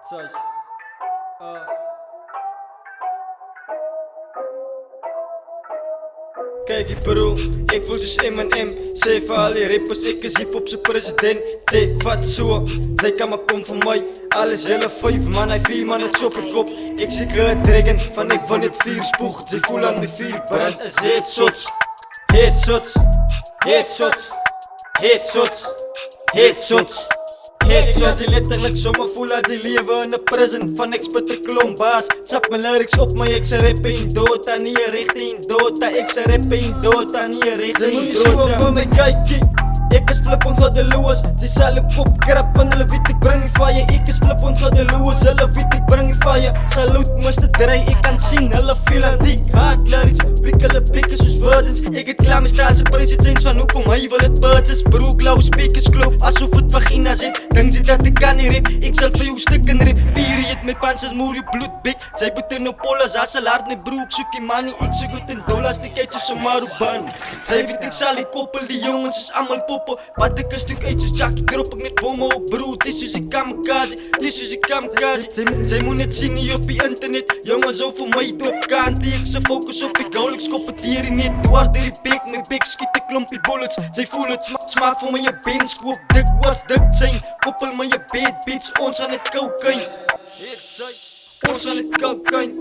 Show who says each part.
Speaker 1: Coś. Kijk die bro, ik voel soos Eminem. Sê vir al die rappers, ek is hip-hop se president. Dit vat so, sy kan maar kom vir my. Alles julle 5 man, hy 4 man het so op die kop. Ek seker 'n dragon, van ek wil net 4 spoeg. Sy voel aan my 4 brand is headshots. Headshots, headshots, headshots, headshots. Headshots, die letterlijk sommer voel as die lewe in 'n prison. Van ek spit 'n klomp baas, sap my lyrics op my ek se rap in Dota. Nie 'n regte in Dota, ek se rap in Dota. Nie 'n regte in Dota. Sy moenie so van my kykie, ek is flippend goddeloos. Sy sal 'n kop krap van hulle weet ek bring die fire. Ek is flippend goddeloos, hulle weet ek bring die fire. Salute Mr. Dre, ek kan sien hulle feel aan dik. Hard lyrics, prik hulle pikke soos virgins. Ek het klaar my staatse presidents van hoekom hy wil het purchase. Bro, klauw, speakers klop, asof het vagina's het. Dink jy dat ek kan nie rap, ek sal vir jou stikken rap. Period, my pants is moer, jou bloed bek. Sy boete no pollas, as sal hard my bro, ek soek die money. Ek soek goed in dollars, die kyk soos 'n maruban. Sy weet ek sal die koppel, die jongens is allemaal poppen. Wat ek is stuk uit soos Jackie, krop ek met bomme op bro. Dis soos die kamikaze, dis soos die kamikaze. Sy moet net sien nie op die internet, jongens hou vir my doop kant. Ek se focus op die goal, ek skop het hier net dwars deur die bek. My bek skiet 'n klompie bullets, sy voel het smaak vir my 'n benskoop. Dik was dik zijn, koppel my 'n bad bitch, ons aan het cocaine. Ons aan het cocaine.